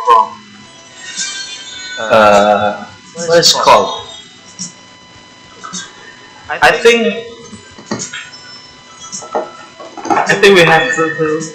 from what is it called? I think I think we have to.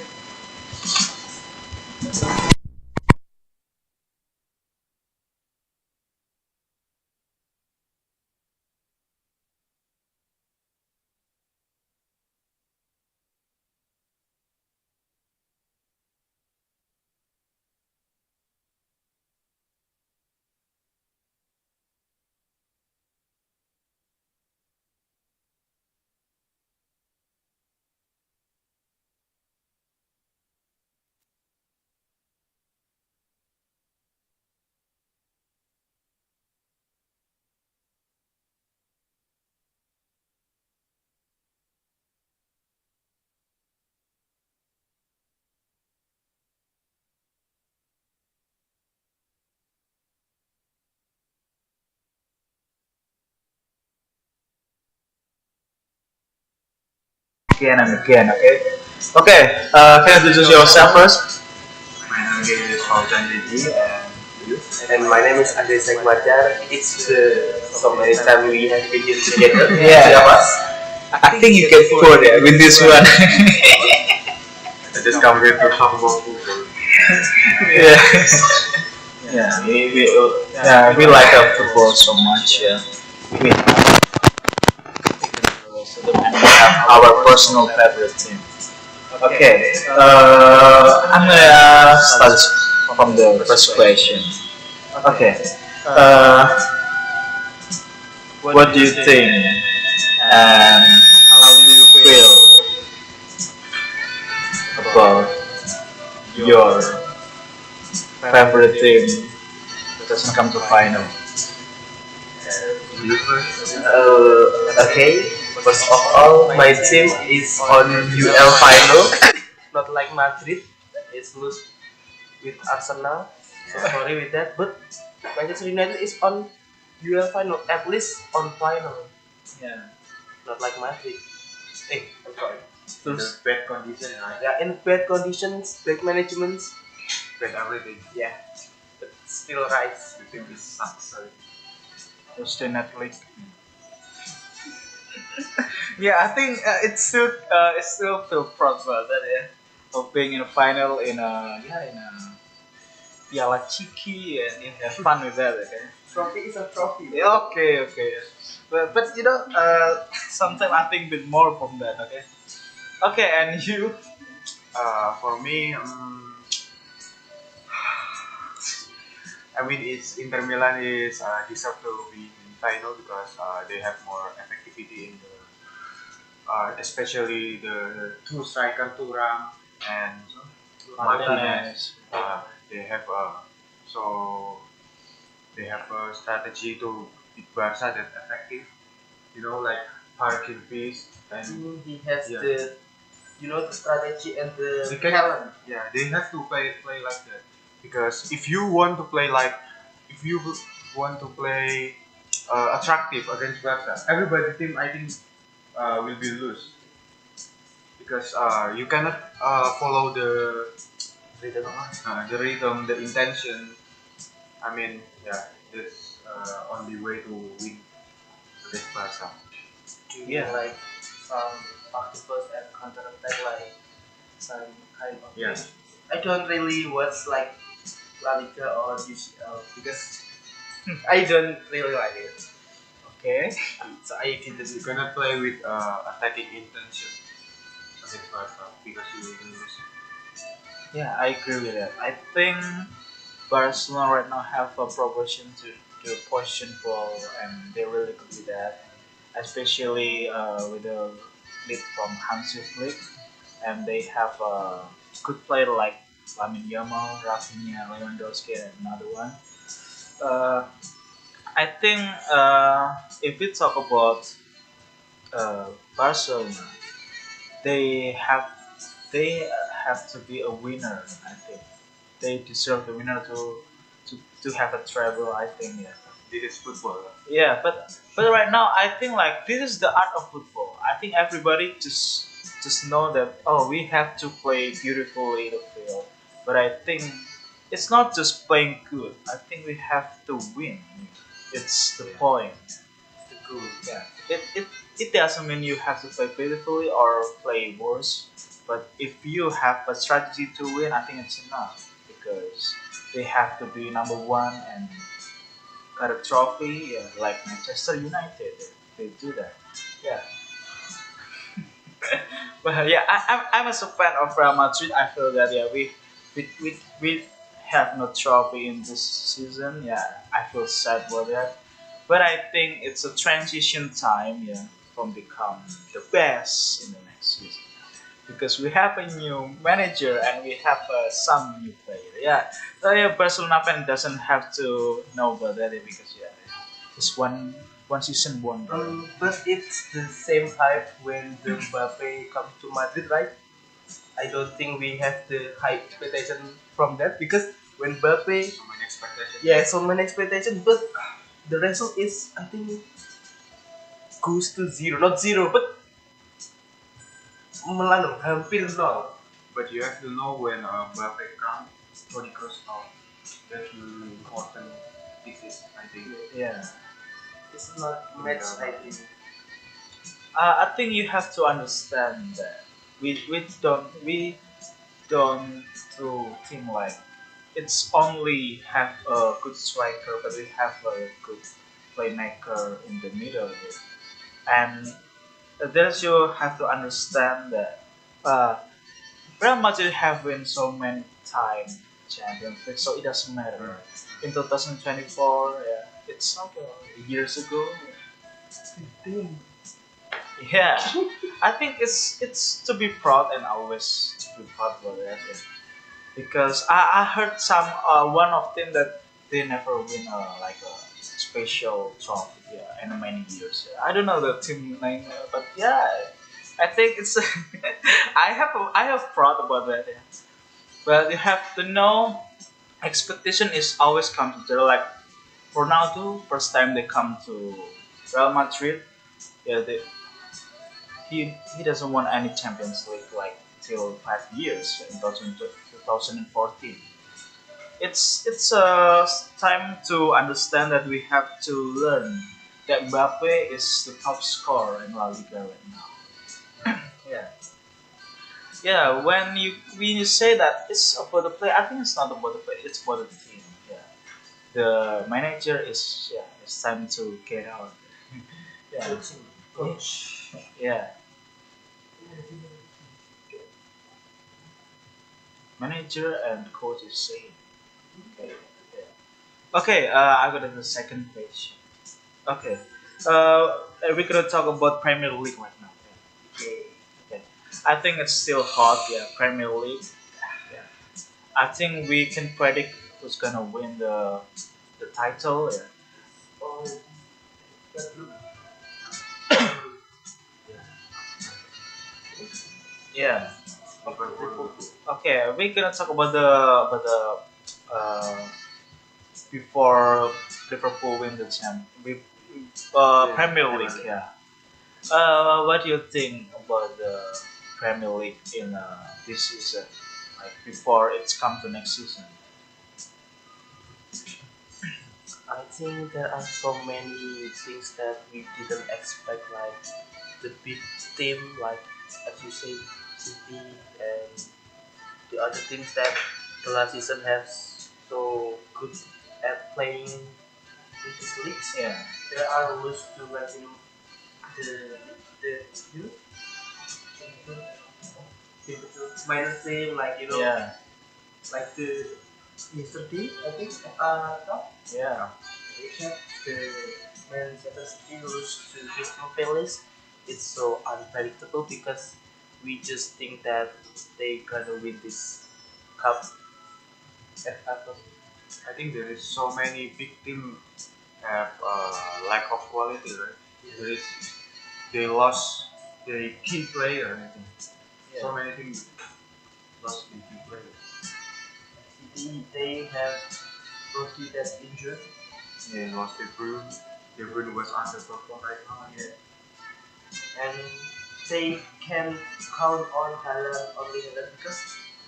Again and again, okay? Okay, can you introduce yourself first? My name is Fauzan Irgy and you? And my name is Ade Reza. It's so many times we have been here together. Yeah. Three of us. I think you can put it with this one. I just come here to talk about football. Yeah. We like our football so much. Yeah. We have our personal favorite team. Okay. I'm gonna start from the first question. Okay. What do you think and how do you feel about your favorite team doesn't come to final? You first? Okay. First of all, my team is on UL final. Not like Madrid. It's lose with Arsenal. So sorry with that. But Manchester United is on UL final. At least on final. Yeah. Not like Madrid. I'm sorry. In a bad condition, right? Yeah, in bad conditions, bad management. Bad everything. Yeah, but still rise. The team is sucks. Sorry. What's the Netflix? Yeah, I think it still feel proud about that, yeah, of being in a final in a Piala Chiki and have fun with that, okay. Trophy is a trophy. Yeah, okay. But you know, sometimes I think a bit more from that, okay. Okay, and you? For me, I mean, it's Inter Milan is deserve to be in final because they have more effectivity in the, especially the two striker Turam and Martinez. They have so they have a strategy to beat Barca that effective. You know, like parking fees and He has yeah. the strategy and the They can, talent. yeah, they have to play like that because if you want to play like if you want to play attractive against Barca, everybody team I think will be lose because you cannot follow the rhythm, the intention. I mean, yeah, that's only way to win against Barca. Yeah, like some octopus and counter attack, like some kind of Yeah. games. I don't really watch like La Liga or UCL because I don't really like it. Okay. So I didn't. You cannot play with attacking intention against Barca because you will lose. Yeah, I agree with that. I think Barcelona right now have a proportion to position ball, and they're really good with that, especially with the lead from Hansi Flick, and they have a good player like Lamine Yamal, Rafinha, Lewandowski, and another one. Uh, I think if we talk about Barcelona, they have they have to be a winner. I think they deserve the winner to have a treble. I think, yeah. This is football. Yeah, but right now I think like this is the art of football. I think everybody just know that, oh, we have to play beautifully in the field. But I think it's not just playing good. I think we have to win. It's the Yeah. point. The goal. Yeah. It doesn't mean you have to play beautifully or play worse. But if you have a strategy to win, I think it's enough because they have to be number one and got a trophy, yeah, like Manchester United. They do that. Yeah. But yeah, I'm as a fan of Real Madrid. I feel that yeah, we have no trophy in this season. Yeah, I feel sad about that. But I think it's a transition time. Yeah, from become the best in the next season because we have a new manager and we have some new player. Yeah, so yeah, Barcelona fan doesn't have to know about that because yeah, it's one season wonder. But it's the same hype when the Mbappe come to Madrid, right? I don't think we have the high expectation from that because when Mbappe, So many expectations. yeah, so many expectation, but the result is I think goes to zero, not zero, but melanu hampir nol. But you have to know when Mbappe come, Toni Kroos out. That's really important. This is, I think. Yeah. It's not match, I think. I think you have to understand that we don't do team like it's only have a good striker, but we have a good playmaker in the middle here. And there's you have to understand that Real Madrid have win so many times Champions League, so it doesn't matter. In 2024, yeah, it's not years ago. Damn. Yeah, I think it's to be proud and always to be proud about that. Yeah. Because I heard some one of them that they never win like a special trophy yeah, in many years. I don't know the team name, but yeah, I think it's I have proud about that. Yeah. But you have to know expectation is always come to zero. Like Ronaldo, first time they come to Real Madrid, yeah, he doesn't want any Champions League like till 5 years in 2014. It's time to understand that we have to learn that Mbappe is the top scorer in La Liga right now. Yeah, yeah. When you say that it's about the play, I think it's not about the play. It's about the team. Yeah, the manager is yeah. It's time to get out. Yeah, Coaching, coach. yeah. Manager and coach is same. Okay. Yeah. Okay. I got the second question. Okay. We're gonna talk about Premier League right now. Okay. Okay. I think it's still hot. Yeah, Premier League. Yeah. I think we can predict who's gonna win the title. Yeah. Oh, that look. Yeah. Liverpool. Okay. We're gonna talk about the before Liverpool win the Premier League. Yeah. What do you think about the Premier League in this season? Like before it's come to next season. I think there are so many things that we didn't expect, like the big team, like as you say, City and the other teams that the last season has so good at playing in these leagues. Yeah. There are rules to like the you know the minor team, like Yeah. like the yesterday I think top. Yeah. If the Manchester City lose to Crystal Palace, it's so unpredictable because we just think that they gonna win this cup at Apple. I think there is so many big team have lack of quality, right? There is they lost their key player. I think so many things lost their key player. City they have Rodri that's injured. They lost their Bruin. De Bruyne was underperformed right now. Yeah. And they can count on Haaland only Haaland because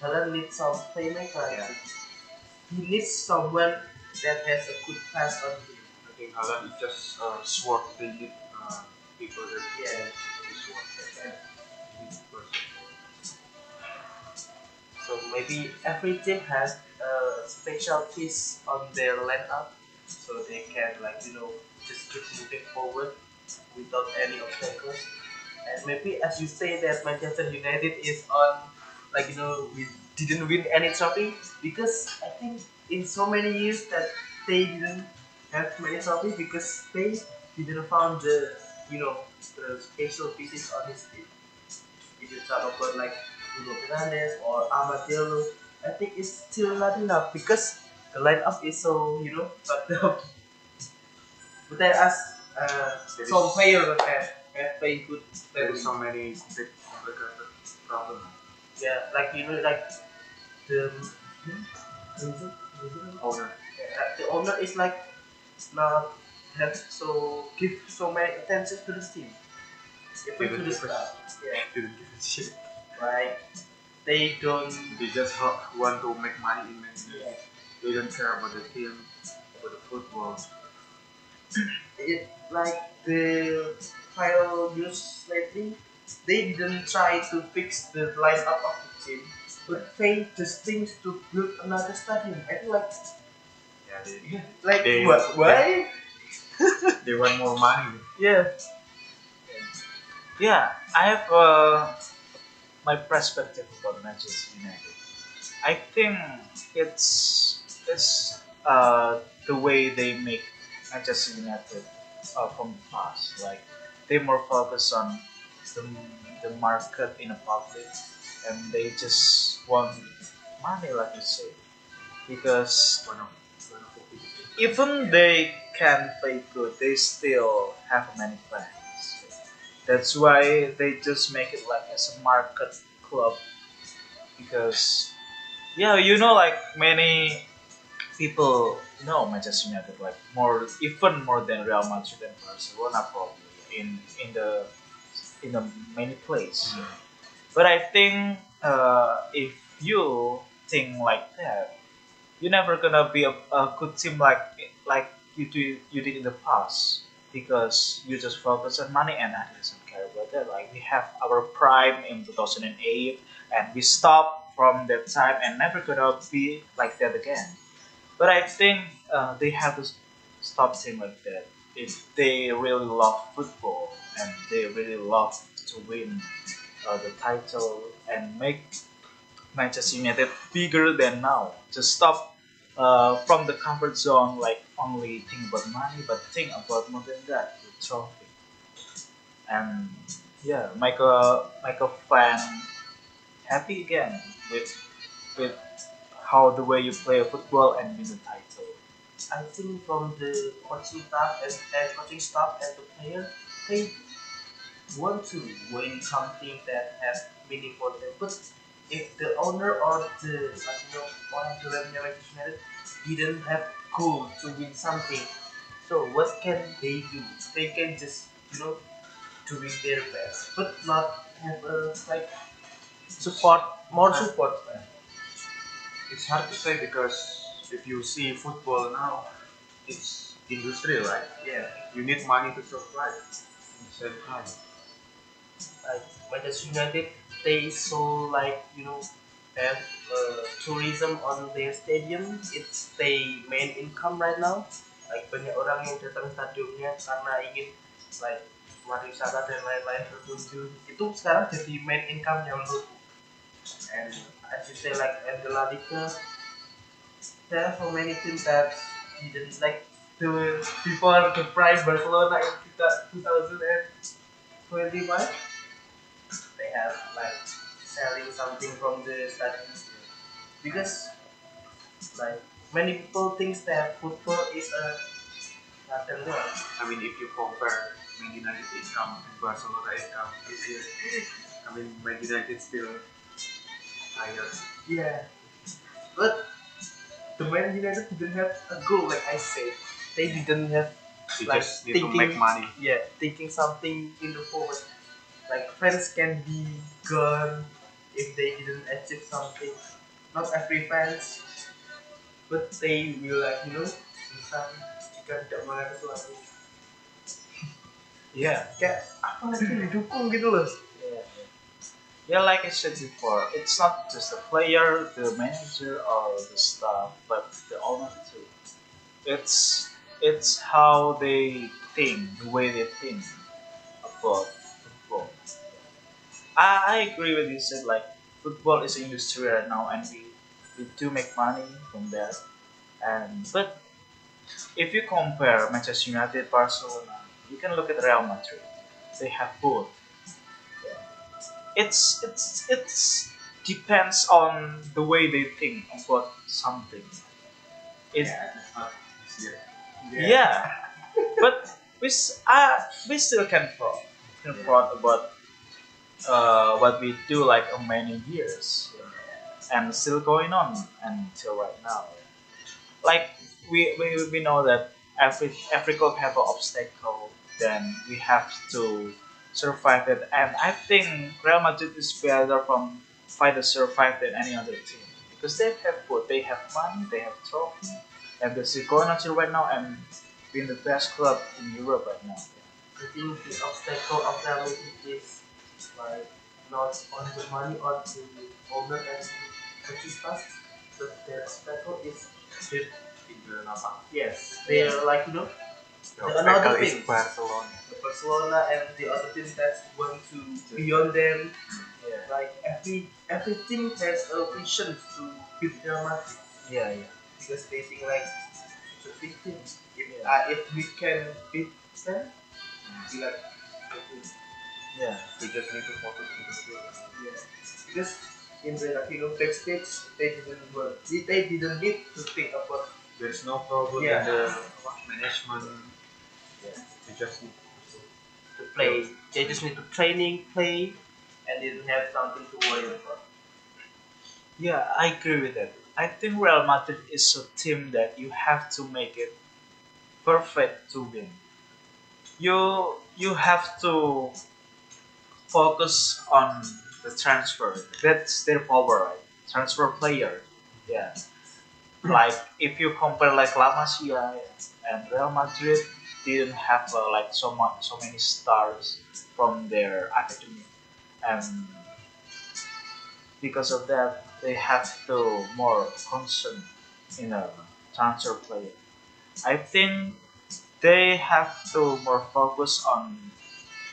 Haaland needs some playmaker. I Yeah. think. he needs someone that has a good pass on him. I think Haaland is just sword. They need people that Yeah. use sword. Yeah. They need person. So maybe every team has a special piece on their lineup, so they can just keep moving forward without any obstacles. And maybe as you say that Manchester United is on we didn't win any trophy because I think in so many years that they didn't have many trophy because they didn't found the special pieces on his team. If you talk about like Bruno Fernandes or Amadeo, I think it's still not enough because the lineup is so fucked up. But then as There some is players that have played good there level. is so many complicated problems. Yeah, like like the reason, Owner. the owner is like not have so give so many attention to the team, even to Didn't the give a staff. Yeah, didn't give a shit. like they don't. They just want to make money in Man United. Yeah, They don't care about the team, about the football. it like the final news lately, they didn't try to fix the lineup of the team, but they just think to build another stadium. I feel like Yeah, like they what? Why? they want more money. Yeah. Yeah, I have my perspective about Manchester United. I think it's the way they make Manchester United from the past. Like they more focus on the the market in the public, and they just want money, like you say. Because One of one of the biggest even they can play good, they still have many fans. That's why they just make it like as a market club because yeah, like many people know Manchester United like more, even more than Real Madrid and Barcelona probably in the many place. But I think if you think like that, you're never gonna be a good team like you did in the past because you just focus on money and I doesn't care about that. Like we have our prime in 2008 and we stop from that time and never gonna be like that again. But I think they have to stop saying like that. If they really love football and they really love to win the title and make Manchester United bigger than now, just stop from the comfort zone, like only think about money, but think about more than that, the trophy. And yeah, make a fan happy again with how the way you play football and win the title. I think from the coaching staff and the player, they want to win something that has meaning for them. But if the owner or the one of the Manchester United didn't have goal to win something, so what can they do? They can just doing their best, but not have a support more support. It's hard to say because if you see football now, it's industry, right? Yeah, You need money to survive. At the same time, like Manchester United, they so have tourism on their stadium. It's their main income right now. Like banyak orang yang datang stadiumnya karena ingin like pariwisata dan lain-lain berkunjung. Itu sekarang jadi main income-nya menurutku. And as you say like at the La Liga, there are so many teams that didn't like the before the price Barcelona in 2021. They have like selling something from the stadium because like many people think that football is a nothing there. I mean, if you compare Man United income and Barcelona income this year, I mean, Man United still higher. Yeah, but the Man United didn't have a goal like I said. They didn't have You like just need to make money. thinking something in the forward. Like fans can be gone if they didn't achieve something. Not every fans but they will like misal jika tidak mengenai sesuatu Yeah. kayak apa lagi didukung gitu loh. Yeah. Yeah, like I said before, it's not just the player, the manager, or the staff, but the owner too. It's it's how they think, the way they think about football. I agree with you said like football is an industry right now, and we do make money from that. And but if you compare Manchester United, Barcelona, you can look at Real Madrid. They have both. It's depends on the way they think about something. It Yeah, it's not easier. yeah, but we still can fraud about what we do like many years and still going on until right now. Like we know that every club have an obstacle, then we have to survive it. And I think Real Madrid is better from fight to survive than any other team because they have both. They have money, they have trophy, and they're still going until right now and being the best club in Europe right now. I think the obstacle of reality is like not on the money or the owner and the Chivas, but the obstacle is the Tinggal apa? yes they are like The the another obstacle is thing Barcelona. the Barcelona and the other team that want to beyond them Yeah, like every team has a vision to beat Real Madrid yeah, yeah, because they think like it's a big team yeah, if we can beat them we like okay. yeah. We just need to focus on the field. Yeah, because in the like, backstage they didn't need to think about There's no problem Yeah. in the management. yeah, You just need to play. They just need to training, play, and didn't have something to worry about. Yeah, I agree with that. I think Real Madrid is a team that you have to make it perfect to win. You have to focus on the transfer. That's their power, right? Transfer player. Yeah. Like if you compare like La Masia and Real Madrid didn't have like so many stars from their academy, and because of that they have to more concern in a transfer player. I think they have to more focus on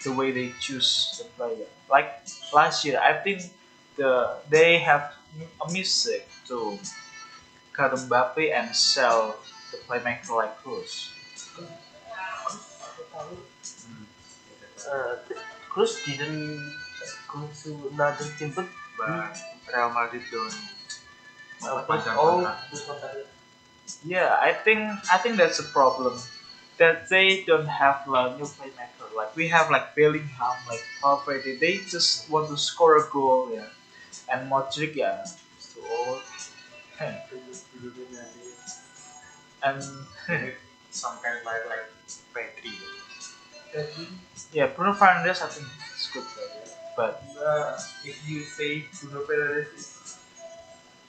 the way they choose the player. Like last year, I think they have a mistake to cut Mbappe and sell the playmaker like Cruz. Cruz didn't go to another team, but but Real Madrid don't put panjang all kontrak. the contract. Yeah, I think that's a problem that they don't have a new playmaker. Like we have like Bellingham, like Valverde. They just want to score a goal, yeah. And Modric, yeah, is too old. And You need some kind of like Petri. yeah, Bruno Fernandes, I think it's good player, but If you say Bruno Fernandes is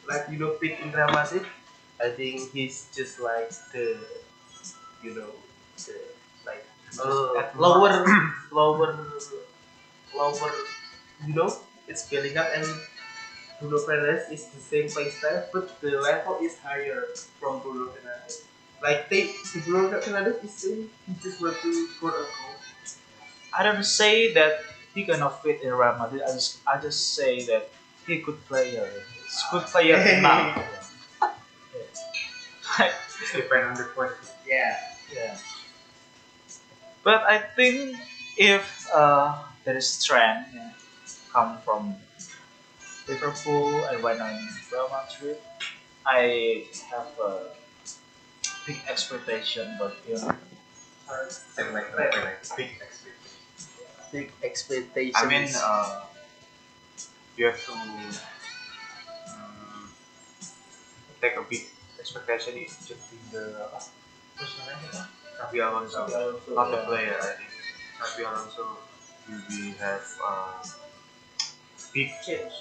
like pick in Real Madrid, I think he's just like the the like At lower lower lower it's building up and Bruno Fernandes is the same play style but the level is higher from Bruno Fernandes. Like Bruno Fernandes is saying he just want to score a goal. I don't say that he gonna fit in Real Madrid. I just say that he good player. It's good player enough. Yeah. It's depend on the question. Yeah. Yeah. But I think if there is trend come from Liverpool and right now in Real Madrid, I have a big expectation but Same like big expectation. Big expectations. I mean, you have to take a big expectation in just in the Xabi Alonso, not the player. I think Xabi Alonso will be have big change.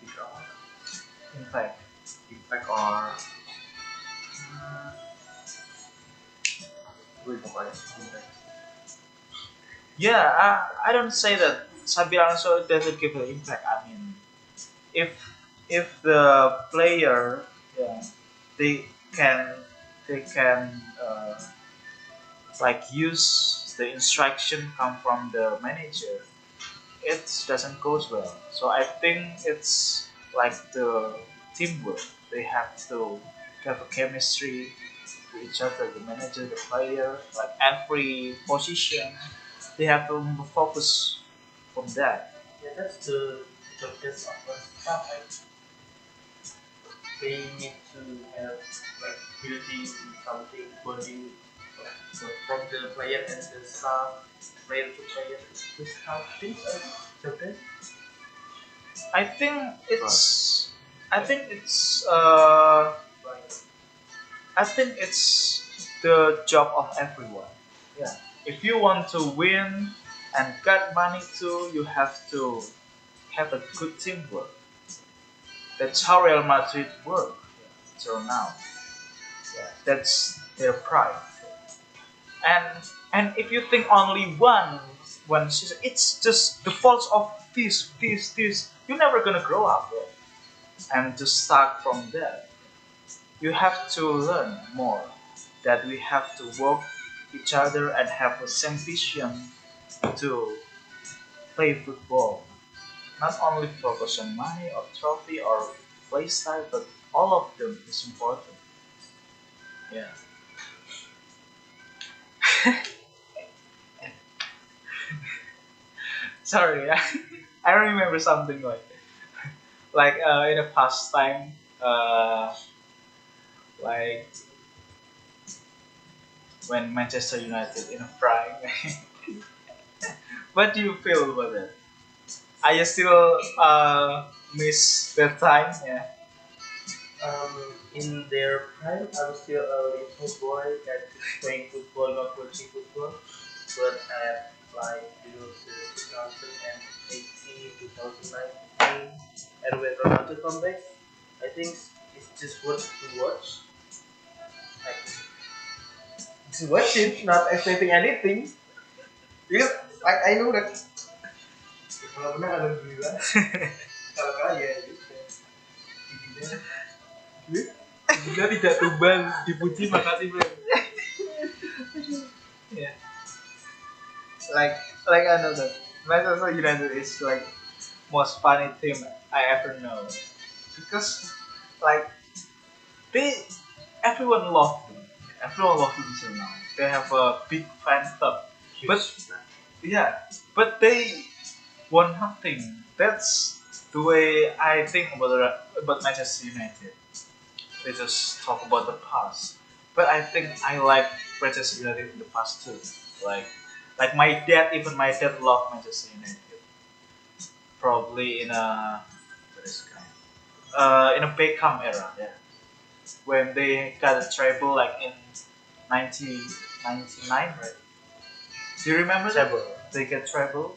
big in fact impact or With my impact. Yeah, I don't say that Xabi Alonso doesn't give an impact. I mean, if if the player, yeah, they can they can like use the instruction come from the manager, it doesn't goes well. So I think it's like the teamwork. They have to have a chemistry to each other, the manager, the player, like every position. They have to focus on that. Yeah, that's the test of a staff. Like they need to have like building something bonding from the player and the staff, player to player. This how things are sometimes. I think it's. I think it's. Like I think it's the job of everyone. Yeah. If you want to win and get money too, you have to have a good teamwork. That's how Real Madrid work till now. Yeah. That's their pride. And if you think only one season, it's just the faults of this. You're never gonna grow up and just start from there. You have to learn more. That we have to work each other and have the same vision to play football. Not only focus on money or trophy or play style, but all of them is important. Yeah. Sorry, I remember something like in a past time, like when Manchester United in a prime. What do you feel about that? Are you still miss that time? Yeah. in their prime, I'm still a little boy that is playing football, not watching football. But at like 2018, 2019, and when Ronaldo come back, I think it's just worth to watch. Like just watch it, not expecting anything. Because like I know that kalau menang alhamdulillah, kalau kalah ya gitu. Bila tidak tumbang dipuji makasih bro. Yeah. Like I know that Manchester United is like most funny team I ever know because like they everyone love them. Everyone love them till now. They have a big fan club. But yeah, but they won nothing. That's the way I think about Manchester United. They just talk about the past. But I think I like Manchester United in the past too. Like like even my dad loved Manchester United. Probably in a what is it called? In a Beckham era, yeah. When they got a treble like in 1999, right? Do you remember that? Treble. They get treble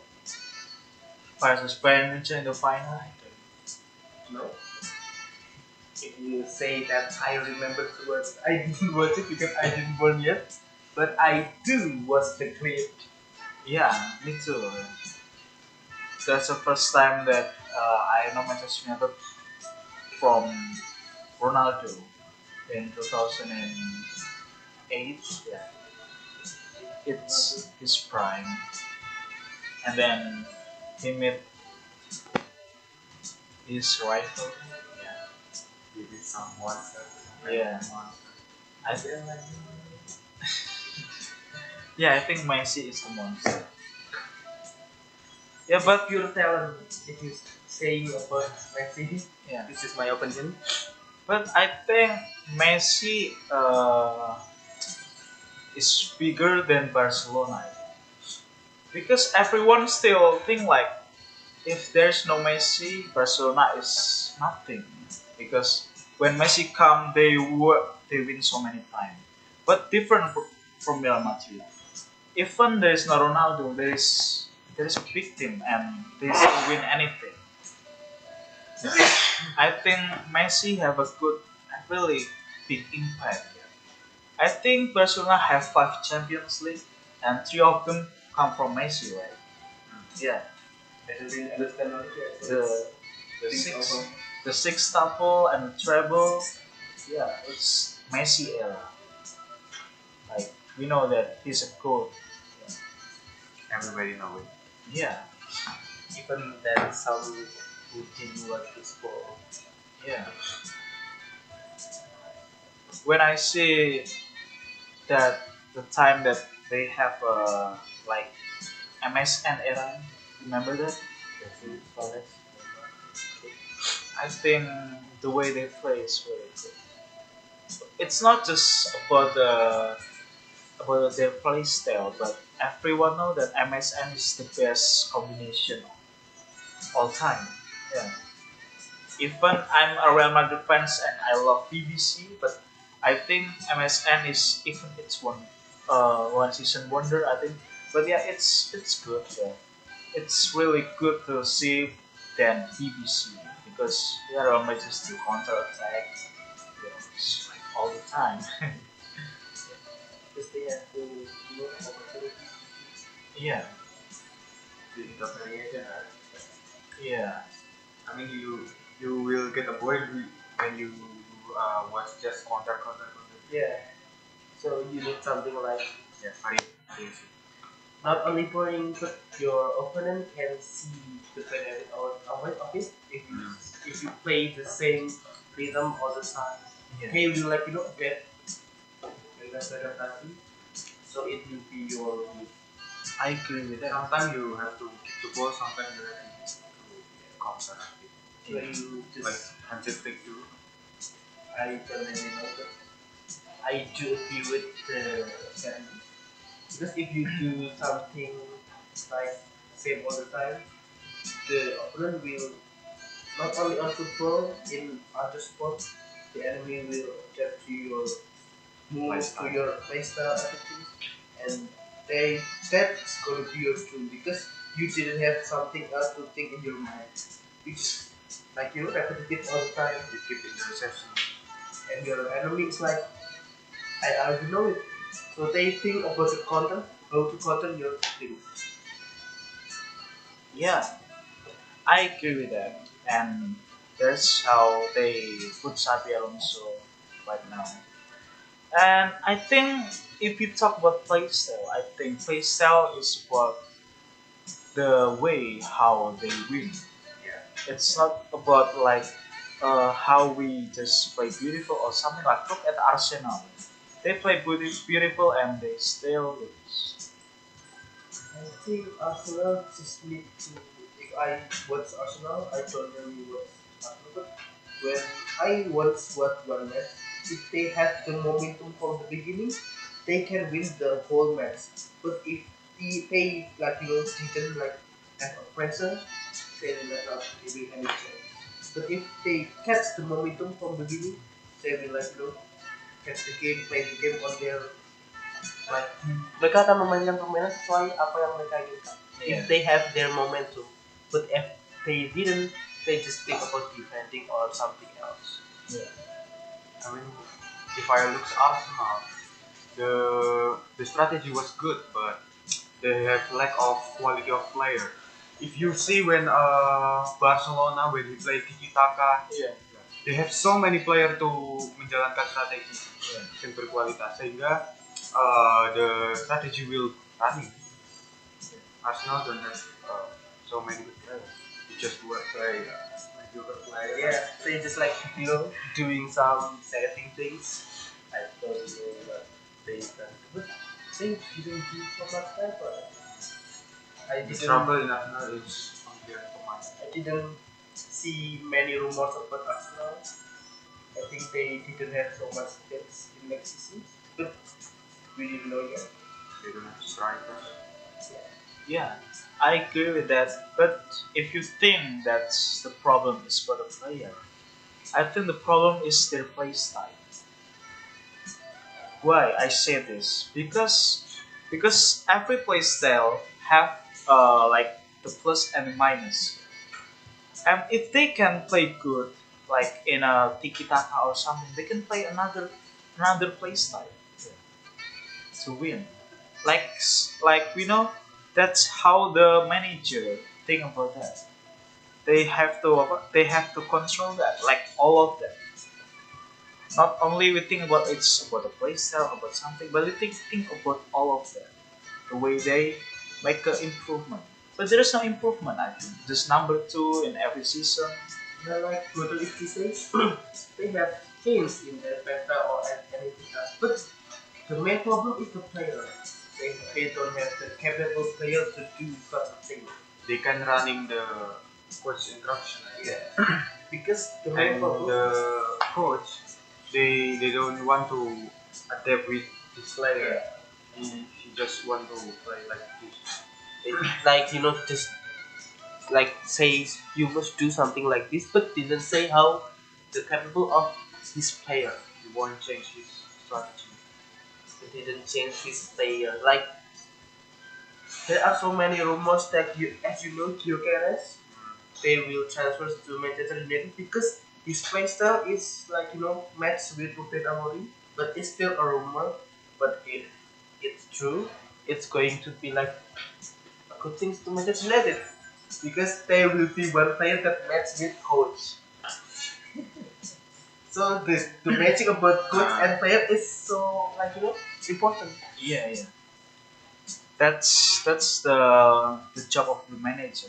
versus Bayern Munich in the final. No. If you say that I remember to watch, I didn't watch it because I didn't born yet. But I do watch the clip. Yeah, me too. That's the first time that I know Manchester United from Ronaldo in 2008. Yeah, it's his prime, and then he met his rival. Yeah, This is someone. yeah. I yeah, I think Messi is the monster. Yeah, but Pure talent. If you saying about Messi, yeah, this is my opinion. but I think Messi is bigger than Barcelona because everyone still think like if there's no Messi, Barcelona is nothing because when Messi come, they win so many times. But different from Real Madrid. Even there is no Ronaldo, there is a big team and they still win anything. I think Messi have a really big impact. I think Barcelona have 5 Champions League, and 3 of them come from Messi, right? Yeah, I don't really understand how the the think six about the sextuple and the treble. Yeah, it's Messi era. Like we know that he's a goat. Everybody know it. Yeah, even then some who didn't want to score. yeah. When I see that the time that they have like MSN era, remember that? Honest. I think the way they play is really good. It's not just about their play style, but everyone know that MSN is the best combination of all time. Yeah. Even I'm a Real Madrid fans and I love BBC, but I think MSN is even it's one season wonder. I think, but yeah, it's good. Yeah, it's really good to see than BBC because yeah, Real Madrid is to counter attack. Yeah, it's like all the time. Because they have to opportunity Yeah, The interpretation. yeah, I mean, you will get a bored when you watch just counter. yeah. So you need something like Yeah, very crazy. not only boring, but your opponent can see the benefit of it if you play the same rhythm all the time. yeah. He will like get adaptation, so it will be your move. I agree with that. Sometimes you have to keep the ball. Sometimes you have to counter. So Yeah. you Like just handshake take too. I don't really know, but I do agree with the strategy because if you do something like same all the time, the opponent will not only on football in other sports, the enemy will adapt to your moves, to Lifestyle. your playstyle, everything, and they that's gonna be your too because you didn't have something else to think in your mind. You just like repetitive all the time, You keep interception. and your enemy is like I already know it. So they think about the content, how to content your thing. Yeah, I agree with that, and that's how they put Xabi Alonso right now. And I think if you talk about playstyle, I think playstyle is about the way how they win. Yeah. It's not about like how we just play beautiful or something like. Look at Arsenal. They play beautiful and they still lose. I think Arsenal just need to. If I watch Arsenal, I don't really watch Arsenal. But when I once watch one match, if they have the momentum from the beginning, they can win the whole match. But if they like didn't like have a pressure, they will not really any chance. But if they catch the momentum from the beginning, they will catch the game, play the game on their like mereka akan memainkan permainan sesuai apa yang mereka inginkan. If Yeah. they have their momentum, but if they didn't, they just think about defending or something else. Yeah. I mean, if I look at Arsenal, the strategy was good, but they have lack of quality of player. If you see when Barcelona when he play tiki taka, Yeah. they have so many player to menjalankan strategi Yeah. yang berkualitas sehingga the strategy will running. Arsenal don't have so many good players. You just work play mediocre player. Yeah, they just like doing some setting things. I don't know what they done, but they didn't do so much effort. I The didn't. trouble in Arsenal is on their command. I didn't see many rumors about Arsenal. I think they didn't have so much skills in next season, but we didn't know yet. They don't have strikers. Yeah, I agree with that. But if you think that's the problem is for the player, I think the problem is their play style. Why I say this? Because every play style have like the plus and the minus. And if they can play good, like in a tiki taka or something, they can play another play style. to win. Like we know, that's how the manager think about that. They have to control that, like all of that. Not only we think about it's about the play style, about something, but we think about all of that. The way they make an improvement. But there is no improvement, I think. Just number two in every season. Yeah, like Total if says, they have changed in their beta or anything else. But the main problem is the player. They don't have the capable player to do such a thing. They can running the coach instruction. Yeah. Because the main And problem the coach, they don't want to adapt with his player. He just want to play like this. like just like says you must do something like this, but didn't say how the capable of his player. He won't change his strategy. He didn't change his player. Like there are so many rumors that as you know, Gyökeres, they will transfer to Manchester United because his play style is like matched with Ruben Amorim, but it's still a rumor. But if it's true, it's going to be like a good thing to Manchester United because there will be one player that matches with coach. So the matching about coach and player is so important. Yeah, yeah. That's the job of the manager.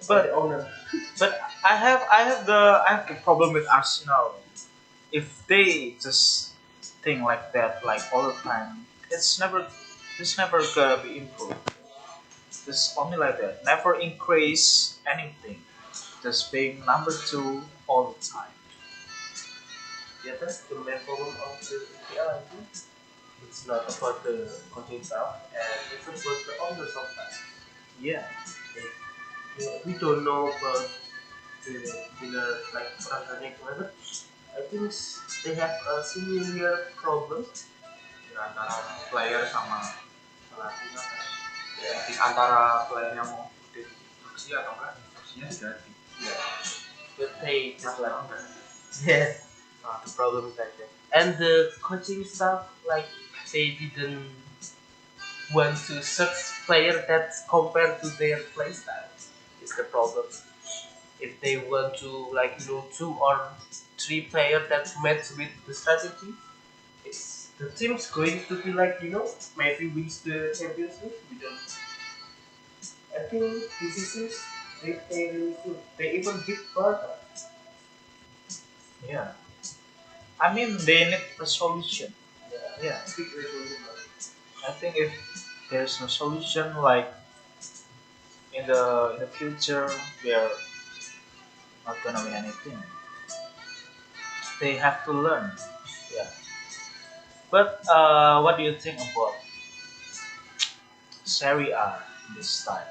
But the owner. But I have the problem with Arsenal. If they just think like that like all the time, it's never gonna be improved. Just only like that. Never increase anything. Just being number two all the time. Yeah, that's the main problem of the UCL. I think it's not about the coaching staff, and it's about the owner sometimes. Yeah. We don't know about the like organic but I think they have a similar problem. Ya, antara player sama pelatihnya kan. Jadi antara playernya mau diinstruksi atau enggak, instruksinya diganti. Yeah, but they just like Arsenal enggak. yeah, the problem is like that. And the coaching staff like they didn't want to search player that's compared to their play style. Is the problem. If they want to two or three players that match with the strategy, it's the team's going to be maybe wins the Champions League. We don't. I think this is they really good. They even beat Barca. Yeah. I mean they need a solution. Yeah. Big resolution. I think if there's no solution like in the future we are not gonna win anything. They have to learn. Yeah. But what do you think about Serie A this time?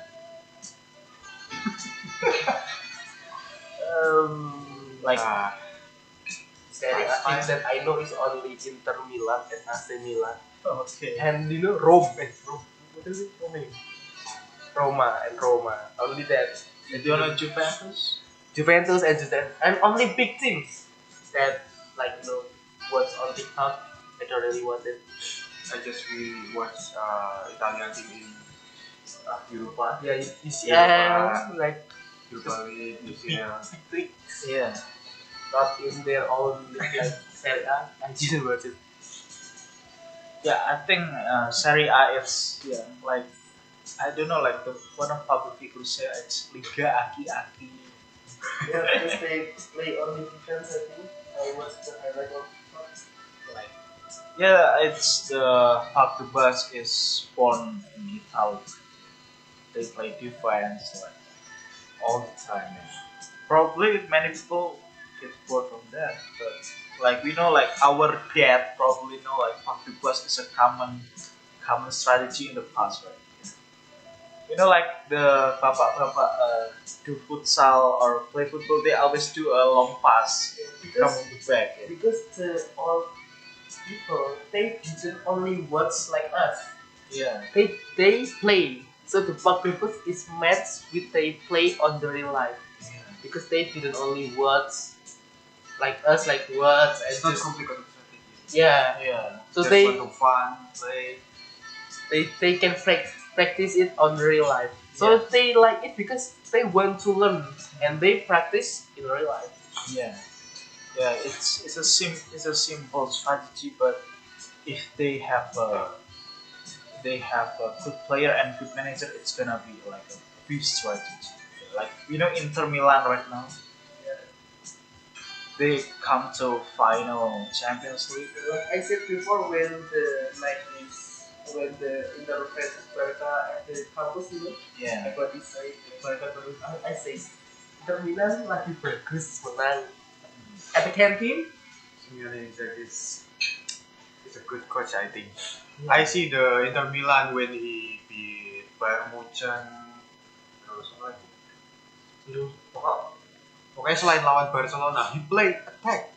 Like Nah, Serie A team that I know is only Inter Milan and AC Milan. okay. And Rome. What is it? Roma and Roma. Only that. Do you know Juventus? Juventus and Juventus. And only big teams that what's on TikTok. I don't really want it. I just watch Italian team in Europa. Yeah, UCL Europa. like Europa League, UCL. big, Yeah. not in their own like Serie A. I didn't watch it. Yeah, I think Serie A is like I don't know like the one of public figures say it's Liga Aki-Aki. Yeah, because they play only defense. I think I watched the highlight of Like yeah, it's the Park the Bus is born in Italy. They play defense like all the time. Man. Probably many people get bored from that, but like we know like our dad probably know like Park the Bus is a common strategy in the past, right? You know, like the bapak-bapak do futsal or play football, they always do a long pass come because on the back. Yeah. because the all people they didn't only watch like us. Yeah. They play. So the bug purpose is matched with they play on the real life because they didn't only watch like us like words and It's not just complicated strategy. Yeah. Yeah. So Just want to fun, play. they can practice it on real life. So Yeah. they like it because they want to learn and they practice in real life. Yeah. Yeah. It's a simple strategy, but if they have a good player and good manager, it's gonna be like a big strategy. Like Inter Milan right now, they come to final Champions League. Like I said before, when the like is when the Inter versus Barca at the campus, Yeah. everybody say Barca terus. I say Inter Milan lagi bagus menang. At the canteen, Simeone is a good coach, I think. I see the Inter Milan when he beat Bayern Munchen. Terus apa lagi? Pokoknya selain lawan Barcelona, he played attack.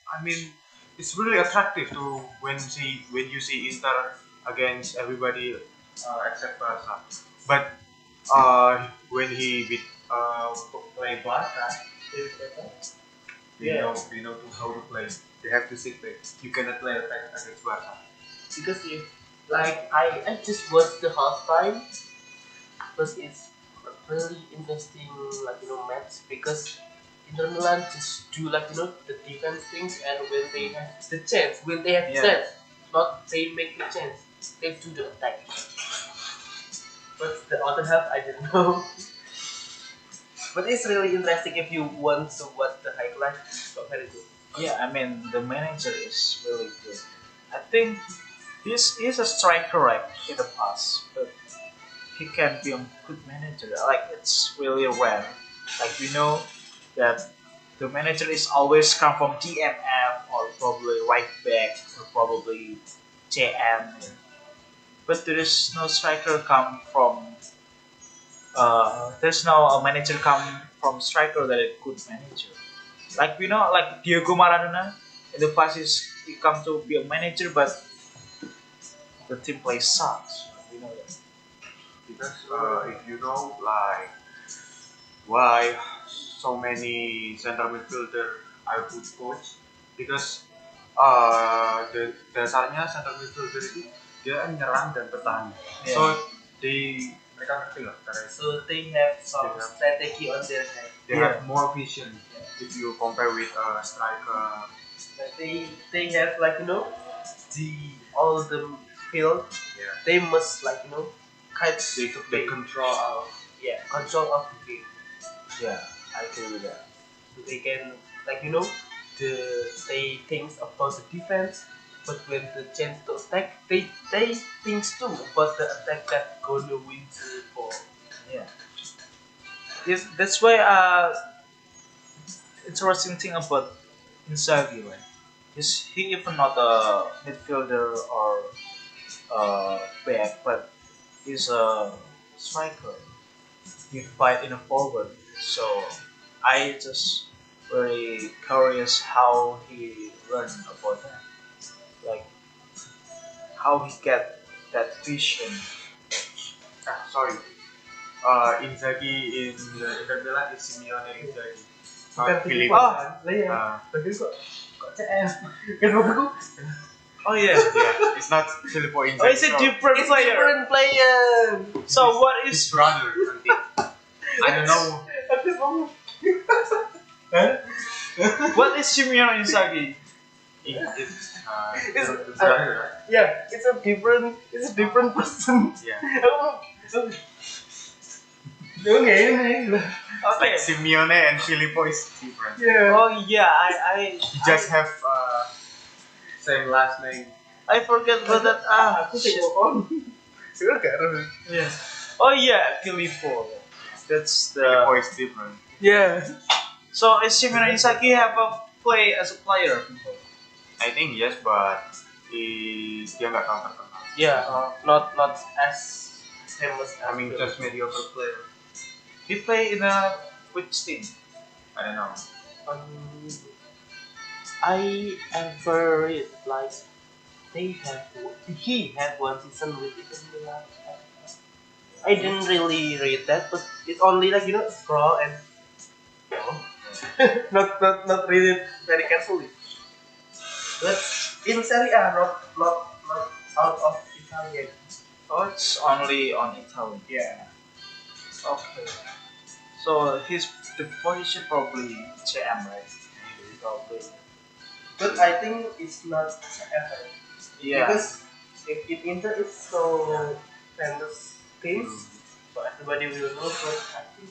I mean, it's really attractive to when you see Inter against everybody except Barca. But when he beat play Barca, they know how to play. They have to sit back. You cannot play attack against Barca. because if like I just watched the halftime, because it's a really interesting match because Inter Milan just do the defense things and when they have Yeah. chance, not they make the chance, they do the attack. But the other half I didn't know. But it's really interesting if you want to watch the highlights. So very good. Yeah, I mean the manager is really good. I think he's a striker right in the past, but he can be a good manager. Like it's really rare. Like we know that the manager is always come from DMF or probably right back or probably JM. But there is no striker come from. There's no manager come from striker that is good manager. Like we know, like Diego Maradona in the past he come to be a manager, but the team play sucks. We know that. Because if you know like why so many center midfielder are good coach, because the dasarnya center midfielder itu dia nyerang dan bertahan. Yeah. So mereka ngerti lah cara itu. So they have some They have- strategy on their head. They Yeah. have more vision if you compare with striker. Like they have the all the field. Yeah. They must catch They the they game. control Control of the game. Yeah, I agree with that. So they can they think about the defense, but when the chance to attack, they think too about the attack that gonna win the ball. Yeah. Yes, that's why interesting thing about Inzaghi, right? Is he even not a midfielder or back, but he's a striker. He fight in a forward. So I just very curious how he learned about that. Like how he get that vision. Sorry. Inzaghi in Inter Milan is Simeone Inzaghi. Bukan Not Filippo. Oh, Lah tapi kok CS kan aku. Oh yeah. Yeah, it's not Filippo Inzaghi. Oh, it's a different It's player. different player. So what His is brother, I think. I don't know. Aku ngomong. what is Simeone Inzaghi? It's It's- the brother, right? Yeah, it's a different person. Yeah. Okay. Okay. Like Simeone and Filippo is different. Yeah. Oh yeah, I You just have same last name. I forget about that. Aku Shit. tengok on. Sudah gak ada. Yeah. Oh yeah, Filippo. That's Filippo the. is different. Yeah. So is Simeone Inzaghi have a play as a player before? I think yes, but dia nggak terlalu terkenal. Yeah. Not as famous as I mean, just mediocre player. He play in a which team? I don't know. I ever read like he had one season with Inter Milan. I didn't really read that, but it's only scroll and not read it very carefully. But in Serie A, not out of Italian. Oh, it's only on Italy. Yeah. Okay. So his the position probably CM, right? Probably. But I think it's not ever. Yeah. Because if Inter is so famous teams, so everybody will know. But I think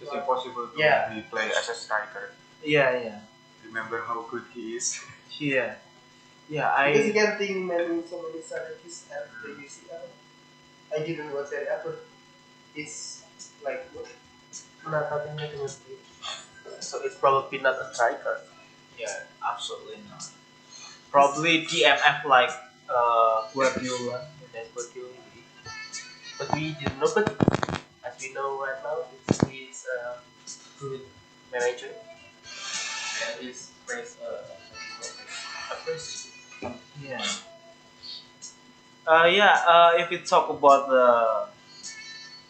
It's impossible to Yeah. be play as a striker. Yeah. Remember how good he is. Yeah. Yeah. because you I. can think so many strategies at the UCL. I didn't watch Serie A, but it's like not having anything with it. So it's probably not a striker. Yeah. Absolutely not. Probably DMF like Guardiola. That's Guardiola. But we didn't know. But as we know right now, he's a good manager and he's praised appraised. Yeah. Yeah. If we talk about the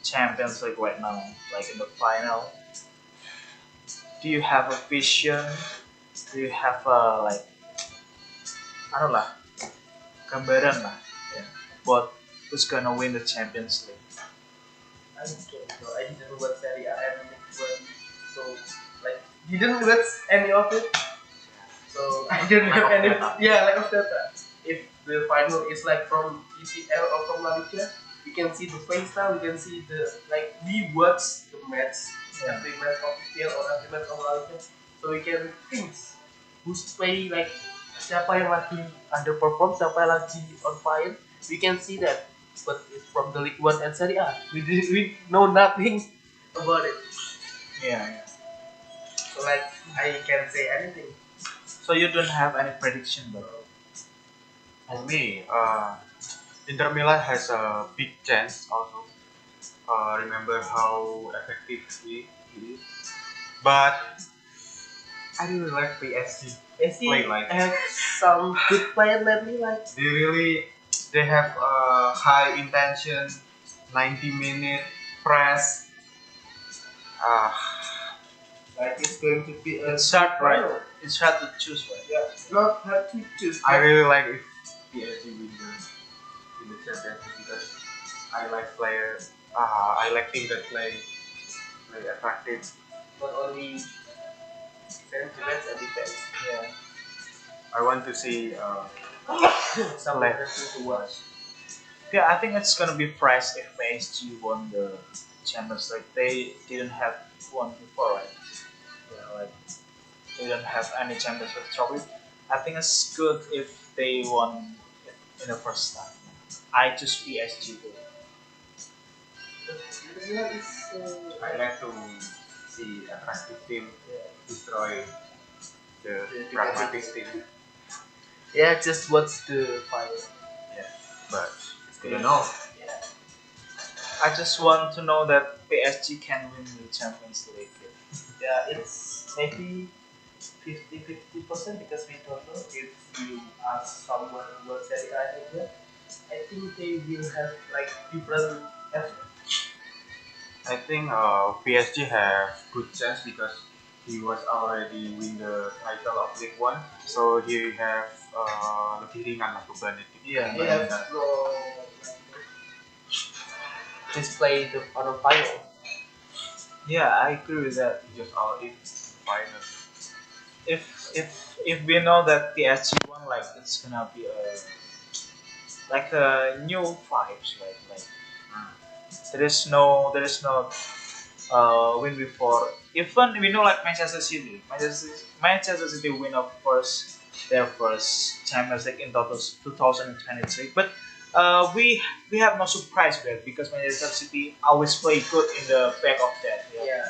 Champions League right now, like in the final, do you have a vision? Do you have a like, I don't know, gambaran lah, yeah, but who's gonna win the Champions League? I don't know. I didn't watch Serie A and League One, so like didn't watch any of it. So I don't have any. Yeah, lack of data. If the final is like from UCL or from La Liga, we can see the play style. We can see the like we watch the match, every match of UCL or every match of La Liga, so we can think who's play like siapa yang lagi underperform, siapa yang lagi on fire. We can see that, but it's from the League One and Serie A. We know nothing about it. Yeah. So like I can say anything. So you don't have any prediction, bro? For me, Inter Milan has a big chance also. Remember how effective he is. But I really like PSG. Play like have some good players lately, like they have a high intention, 90-minute press. like it's going to be a It's hard, right? It's hard to choose, right? Yeah, not hard to choose. I really like if PSG win the Champions League because I like players. I like teams that play attractive. not only defense and defense. Yeah. I want to see Some Like- interesting to watch. Yeah, I think it's gonna be price if PSG won the Champions League. They didn't have one before, right? Yeah, like they don't have any Champions League trophy. I think it's good if they won it in the first time. I choose PSG too. Milan is I like to see attractive team destroy the pragmatic team. yeah, just watch the final. Yeah, but I don't know. Yeah. I just want to know that PSG can win the Champions League. Yeah, it's maybe 50-50% because we don't know if you ask someone about Serie A here. I think they will have like different effort. I think PSG have good chance because he was already win the title of League One, so he have lebih ringan lah bebannya. Yeah. They have no just play the on the final. Yeah, I agree with that. He just all in final. If we know that PSG won, like it's gonna be a new vibes, right? Like there is no win before. Even we know like Manchester City. Manchester City win their first Champions League in 2023. But we have no surprise there because Manchester City always play good in the back of that. Yeah.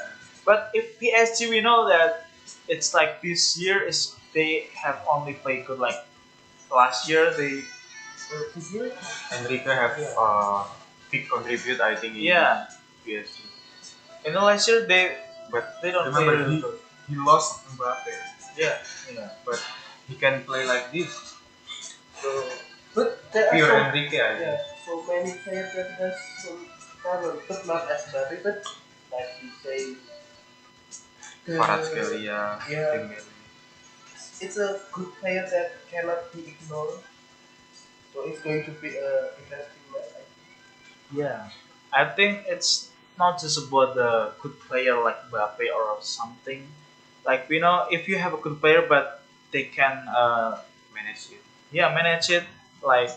But if PSG, we know that it's like this year is they have only played good. Like last year, they This year? Enrique have big contribute I think in PSG. in the last year But they don't remember play really good. he lost Mbappe, Yeah. but he can play like this. So, but there Pure are Enrique I think. yeah, so many players that has some talent, but not as Mbappe, but like you say, Kvaratskhelia, Yeah. Dembele. it's a good player that cannot be ignored. So it's going to be a interesting match. Yeah, I think it's not just about the good player like Mbappe or something. Like we know, if you have a good player, but they can, Manage it. yeah, manage it, like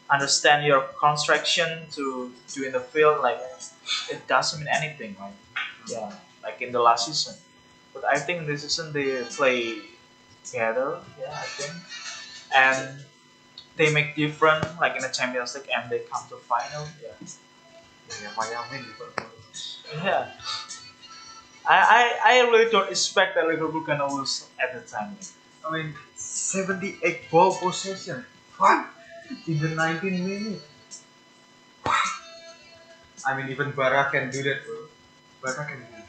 understand your construction to do in the field, like it doesn't mean anything, right? Yeah, like in the last season. But I think this season they play together. Yeah, I think, and they make different, like in the Champions League, and they come to final. Yeah, Yeah, Miami, Liverpool. yeah. I really don't expect that Liverpool gonna lose at the time. I mean, 78 ball possession. What? In the 19 minutes. I mean, even Barra can do that, bro. Barra can do it.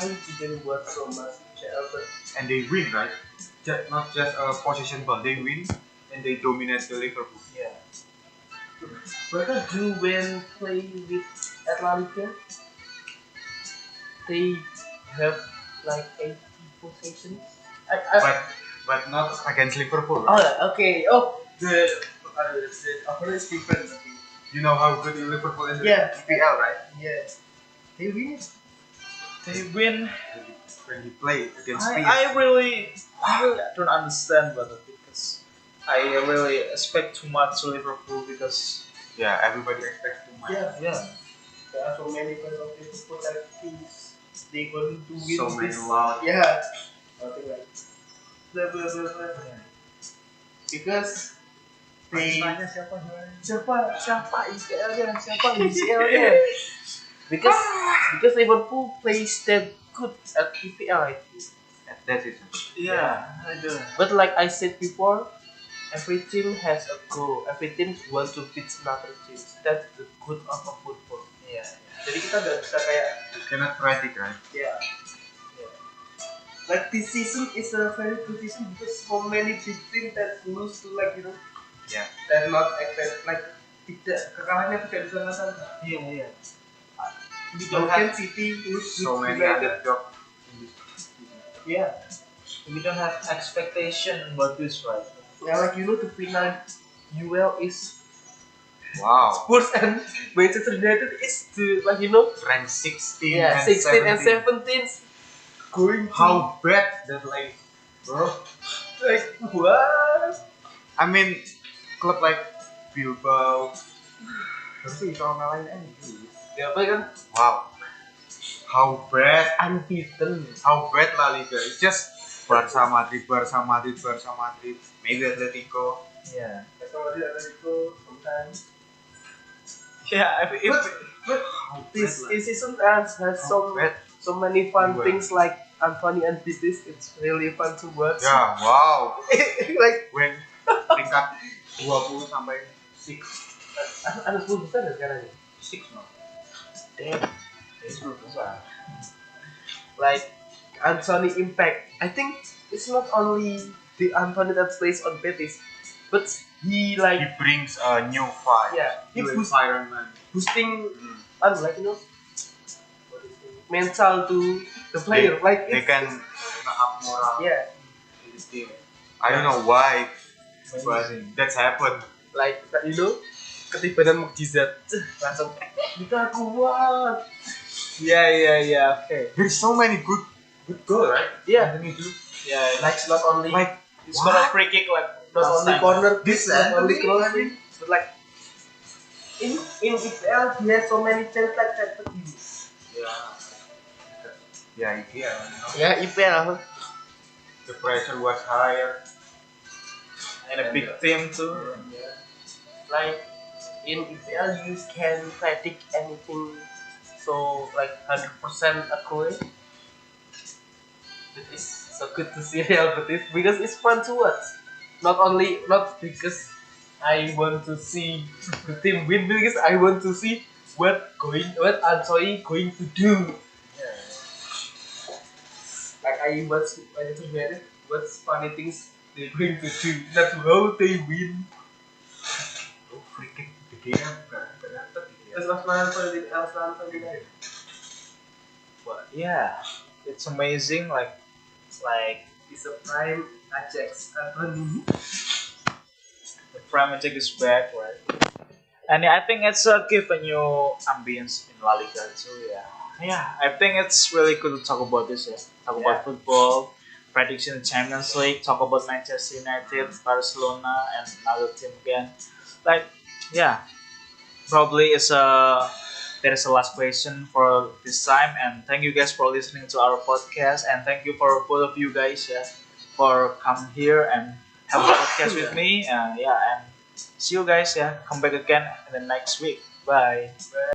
I didn't watch so much UCL, but And they win, right? Not just a possession ball. They win and they dominate the Liverpool. Yeah. Barca do when play with Atlanta, they have like 80 possessions. But not against Liverpool. Right? Oh, okay. Oh, the opponent is different. Okay. You know how good Liverpool is in Yeah. UCL, right? Yeah, they win. They win. When he play against PSG. I really don't understand about it because I really expect too much to Liverpool because Yeah, everybody expects too much. Yeah, yeah, there are so many fans of Liverpool that think they going to win So many this. loud. Yeah, something like blah blah blah blah. Because they Tanya siapa juara? siapa UCL-nya siapa UCL-nya because Liverpool plays that good at EPL I think. That season. yeah, I do. But like I said before, every team has a goal. Every team want to beat another team. That's the good of a football. Yeah, Jadi kita nggak bisa kayak You cannot predict, right? yeah. Like this season is a very good season because so many big teams that lose to like Yeah. that not expect like kekalahannya tidak disangka-sangka. yeah, yeah. We How don't can have City lose So with many United? underdog in this season. Yeah. we don't have expectation about this, right? Yeah, like the final UL is Wow. Spurs and Manchester United is the like Rank 16 yeah and 16 and 17. 17 going to How bad that like, bro? like what? I mean, klub like Bilbao. Tapi kalau ngalahin MU. Ya apa kan Wow. How bad? unbeaten. How bad La Liga? It's just Barca Madrid, Barca Madrid, Barca Madrid. Maybe Atletico. Yeah, Somebody Atletico sometimes. yeah. If But How this bad, season has How so bad? many fun Well. things like Anthony and Vitis. It's really fun to watch. Ya, wow. Like When peringkat 20 sampai 6. ada 10 besar sekarang. 6 no. Damn, it's really besar. Like Anthony impact. I think it's not only the Anthony that plays on Betis, but he He like brings a new fight. yeah, he New boost, environment. boosting Mm. like mental to the player. Like They it's, can up moral yeah, in this team. I don't know why, but amazing. that's happened. like ketibanan mukjizat langsung kita kuat. Yeah. Okay. There's so many good goal, right? Yeah, Anthony do. Yeah, like not only Like it's not a free kick like not last only time. corner This not only Anthony, crossing, but like in EPL he has so many chance like that. Yeah, yeah, you know. Yeah, EPL. The pressure was higher. And a big team too. Like in EPL you can predict anything so like 100% accurate. It is so good to see Real Betis because it's fun to watch. Not because I want to see the team win, because I want to see what Ansoy going to do. Like I watch Manchester United, what's funny things they're going to do, not how they win. Oh, free kick gede kan nggak dapet gitu ya. Arsenal But yeah, it's amazing. Like is a prime Ajax Anthony. The Premier League is back, right? And yeah, I think it's give a new ambience in La Liga too. Yeah, yeah. I think it's really good to talk about this. Yeah, talk Yeah. about football, prediction Champions League, talk about Manchester United, Barcelona, and another team again. Like, yeah, probably it's a there is a last question for this time. And thank you guys for listening to our podcast, and thank you for both of you guys, yeah, for come here and have a podcast with me. Yeah, and see you guys. Yeah, come back again in the next week. Bye.